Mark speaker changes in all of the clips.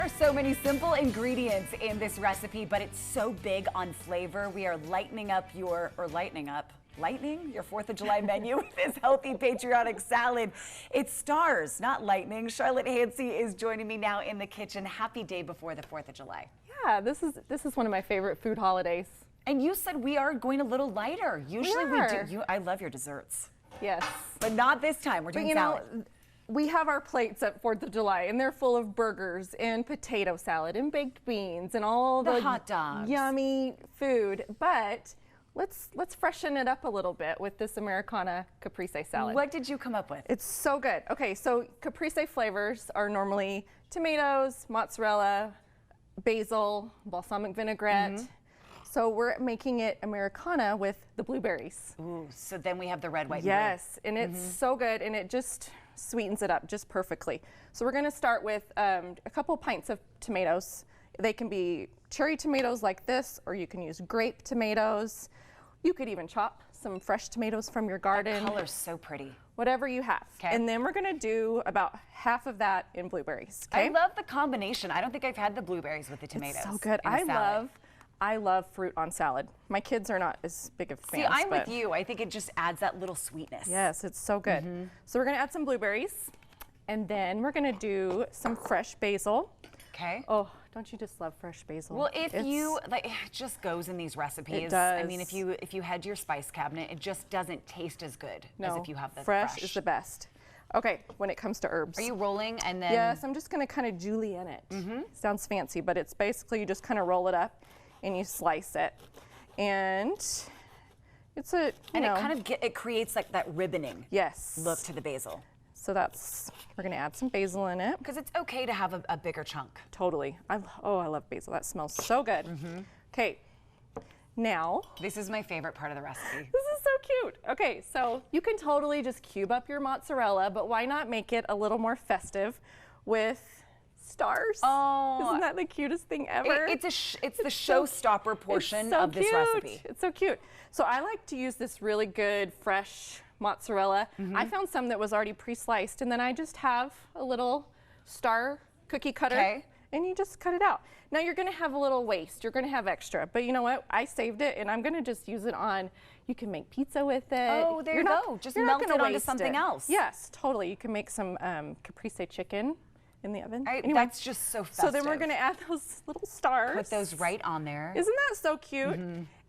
Speaker 1: There are so many simple ingredients in this recipe, but it's so big on flavor. We are lightening your 4th of July menu with this healthy patriotic salad. It's stars, not lightning. Charlotte Hansey is joining me now in the kitchen. Happy day before the 4th of July.
Speaker 2: Yeah, this is one of my favorite food holidays.
Speaker 1: And you said we are going a little lighter. Usually we do. I love your desserts.
Speaker 2: Yes.
Speaker 1: But not this time. We're doing salad.
Speaker 2: We have our plates at 4th of July, and they're full of burgers and potato salad and baked beans and all the
Speaker 1: hot dogs,
Speaker 2: yummy food. But let's freshen it up a little bit with this Americana Caprese salad.
Speaker 1: What did you come up with?
Speaker 2: It's so good. Okay, so Caprese flavors are normally tomatoes, mozzarella, basil, balsamic vinaigrette. So we're making it Americana with the blueberries.
Speaker 1: Ooh, so then we have the red, white, and
Speaker 2: yes, and it's so good, and it just sweetens it up just perfectly. So we're gonna start with a couple pints of tomatoes. They can be cherry tomatoes like this, or you can use grape tomatoes. You could even chop some fresh tomatoes from your garden.
Speaker 1: The color's so pretty.
Speaker 2: Whatever you have.
Speaker 1: Okay.
Speaker 2: And then we're gonna do about half of that in blueberries. Okay?
Speaker 1: I love the combination. I don't think I've had the blueberries with the tomatoes.
Speaker 2: It's so good. I love fruit on salad. My kids are not as big of fans.
Speaker 1: See, I'm with you. I think it just adds that little sweetness.
Speaker 2: Yes, it's so good. So we're gonna add some blueberries, and then we're gonna do some fresh basil.
Speaker 1: Okay.
Speaker 2: Oh, don't you just love fresh basil?
Speaker 1: Well, it just goes in these recipes.
Speaker 2: It does.
Speaker 1: I mean, if you head to your spice cabinet, it just doesn't taste as good as if you have the
Speaker 2: fresh is the best. Okay, when it comes to herbs.
Speaker 1: Are you rolling and then?
Speaker 2: Yes, I'm just gonna kind of julienne it. Sounds fancy, but it's basically you just kind of roll it up and you slice it, and it's
Speaker 1: it creates like that ribboning look to the basil.
Speaker 2: So we're gonna add some basil in it.
Speaker 1: Because it's okay to have a bigger chunk.
Speaker 2: Totally. I love basil. That smells so good. Okay, now.
Speaker 1: This is my favorite part of the recipe.
Speaker 2: This is so cute. Okay, so you can totally just cube up your mozzarella, but why not make it a little more festive with stars?
Speaker 1: Oh,
Speaker 2: isn't that the cutest thing ever?
Speaker 1: It's the showstopper portion of this recipe.
Speaker 2: It's so cute. So I like to use this really good fresh mozzarella. I found some that was already pre-sliced, and then I just have a little star cookie cutter, and you just cut it out. Now you're gonna have a little waste, you're gonna have extra, but you know what? I saved it, and I'm gonna just use it on, you can make pizza with it.
Speaker 1: Oh, there you go. Just melt it onto something else.
Speaker 2: Yes, totally. You can make some caprese chicken in the oven.
Speaker 1: Anyway, that's just so festive.
Speaker 2: So then we're gonna add those little stars.
Speaker 1: Put those right on there.
Speaker 2: Isn't that so cute?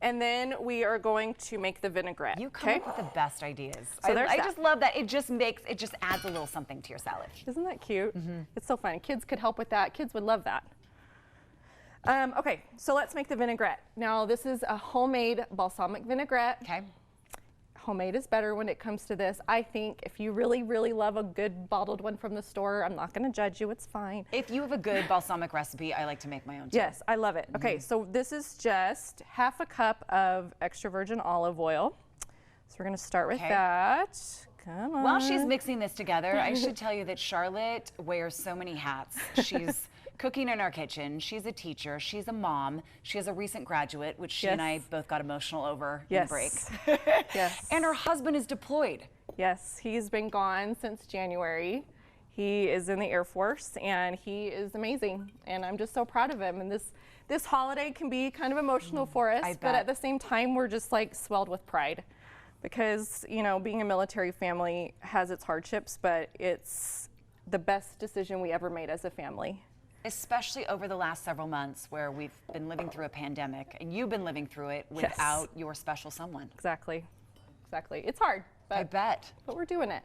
Speaker 2: And then we are going to make the vinaigrette.
Speaker 1: You come up with the best ideas.
Speaker 2: So
Speaker 1: I just love that. It just adds a little something to your salad.
Speaker 2: Isn't that cute? It's so fun. Kids could help with that. Kids would love that. Okay, so let's make the vinaigrette. Now this is a homemade balsamic vinaigrette.
Speaker 1: Okay.
Speaker 2: Homemade is better when it comes to this. I think if you really, really love a good bottled one from the store, I'm not gonna judge you, it's fine.
Speaker 1: If you have a good balsamic recipe, I like to make my own too.
Speaker 2: Yes, I love it. Okay, so this is just half a cup of extra virgin olive oil. So we're gonna start with that. Come on.
Speaker 1: While she's mixing this together, I should tell you that Charlotte wears so many hats. She's cooking in our kitchen. She's a teacher. She's a mom. She has a recent graduate, which she and I both got emotional over in the break.
Speaker 2: Yes.
Speaker 1: And her husband is deployed.
Speaker 2: Yes, he's been gone since January. He is in the Air Force, and he is amazing. And I'm just so proud of him. And this holiday can be kind of emotional for us, but at the same time, we're just like swelled with pride. Because, you know, being a military family has its hardships, but it's the best decision we ever made as a family.
Speaker 1: Especially over the last several months where we've been living through a pandemic, and you've been living through it without your special someone.
Speaker 2: Exactly. Exactly. It's hard. But,
Speaker 1: I bet.
Speaker 2: But we're doing it.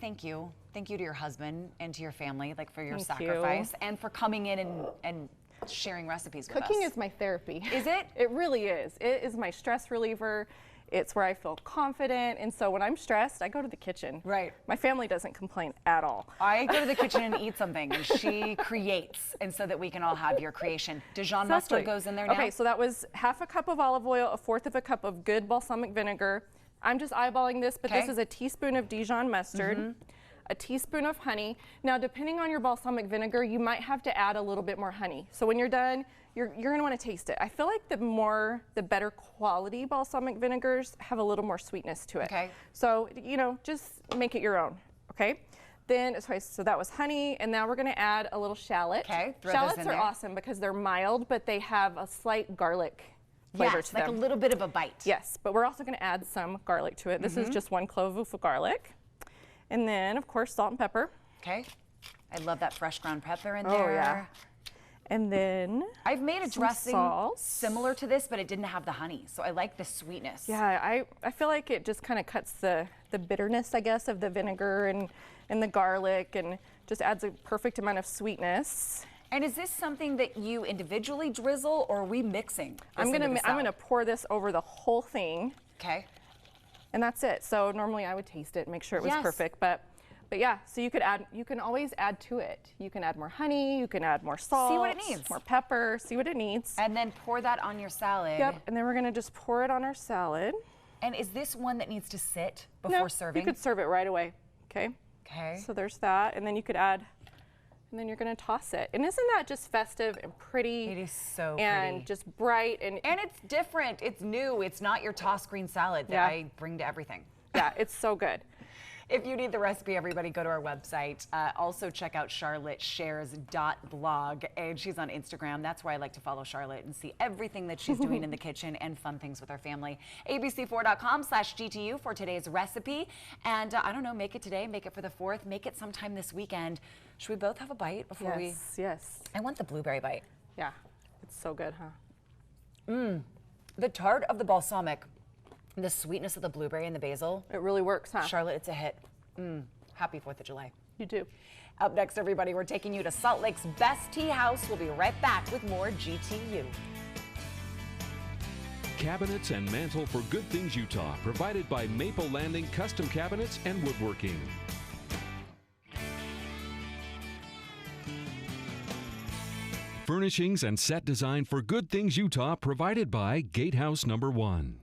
Speaker 1: Thank you. Thank you to your husband and to your family, like for your sacrifice and for coming in and sharing recipes with us.
Speaker 2: Cooking is my therapy.
Speaker 1: Is it?
Speaker 2: It really is. It is my stress reliever. It's where I feel confident, and so when I'm stressed, I go to the kitchen.
Speaker 1: Right.
Speaker 2: My family doesn't complain at all.
Speaker 1: I go to the kitchen and eat something, and she creates, and so that we can all have your creation. Dijon mustard goes in there now?
Speaker 2: Okay, so that was half a cup of olive oil, a 1/4 of a cup of good balsamic vinegar. I'm just eyeballing this, but this is a teaspoon of Dijon mustard, a teaspoon of honey. Now, depending on your balsamic vinegar, you might have to add a little bit more honey. So when you're done, you're gonna wanna taste it. I feel like the better quality balsamic vinegars have a little more sweetness to it.
Speaker 1: Okay.
Speaker 2: So, you know, just make it your own, okay? Then, sorry, so that was honey, and now we're gonna add a little shallot.
Speaker 1: Okay, throw
Speaker 2: Shallots
Speaker 1: those in
Speaker 2: are
Speaker 1: there.
Speaker 2: awesome because they're mild, but they have a slight garlic flavor
Speaker 1: Yes,
Speaker 2: to
Speaker 1: like
Speaker 2: them.
Speaker 1: a little bit of a bite.
Speaker 2: Yes, but we're also gonna add some garlic to it. This is just 1 clove of garlic. And then, of course, salt and pepper.
Speaker 1: Okay. I love that fresh ground pepper in
Speaker 2: Oh,
Speaker 1: there.
Speaker 2: yeah. And then
Speaker 1: I've made a
Speaker 2: some
Speaker 1: dressing
Speaker 2: salt.
Speaker 1: similar to this, but it didn't have the honey, so I like the sweetness.
Speaker 2: Yeah, I feel like it just kind of cuts the bitterness, I guess, of the vinegar and the garlic, and just adds a perfect amount of sweetness.
Speaker 1: And is this something that you individually drizzle, or are we mixing this
Speaker 2: I'm
Speaker 1: into the
Speaker 2: gonna
Speaker 1: salad?
Speaker 2: pour this over the whole thing,
Speaker 1: Okay.
Speaker 2: and that's it. So normally I would taste it, make sure it was
Speaker 1: Yes.
Speaker 2: perfect, but yeah. So you can always add to it. You can add more honey, you can add more salt,
Speaker 1: See what it needs.
Speaker 2: more pepper, see what it needs.
Speaker 1: And then pour that on your salad.
Speaker 2: Yep. And then we're gonna just pour it on our salad.
Speaker 1: And is this one that needs to sit before serving?
Speaker 2: You could serve it right away. Okay.
Speaker 1: Okay.
Speaker 2: So there's that, and then you could add, and then you're gonna toss it. And isn't that just festive and pretty?
Speaker 1: It is so
Speaker 2: and
Speaker 1: pretty.
Speaker 2: just bright and
Speaker 1: it's different. It's new. It's not your tossed green salad that
Speaker 2: Yeah.
Speaker 1: I bring to everything.
Speaker 2: yeah, it's so good.
Speaker 1: If you need the recipe, everybody go to our website. Also check out charlotteshares.blog, and she's on Instagram. That's where I like to follow Charlotte and see everything that she's doing in the kitchen and fun things with our family. abc4.com/GTU for today's recipe. And I don't know, make it today, make it for the 4th, make it sometime this weekend. Should we both have a bite before we?
Speaker 2: Yes.
Speaker 1: I want the blueberry bite.
Speaker 2: Yeah, it's so good, huh?
Speaker 1: The tart of the balsamic, the sweetness of the blueberry and the basil.
Speaker 2: It really works, huh?
Speaker 1: Charlotte, it's a hit. Happy 4th of July.
Speaker 2: You do.
Speaker 1: Up next, everybody, we're taking you to Salt Lake's best tea house. We'll be right back with more GTU.
Speaker 3: Cabinets and mantle for Good Things Utah, provided by Maple Landing Custom Cabinets and Woodworking. Furnishings and set design for Good Things Utah, provided by Gatehouse #1.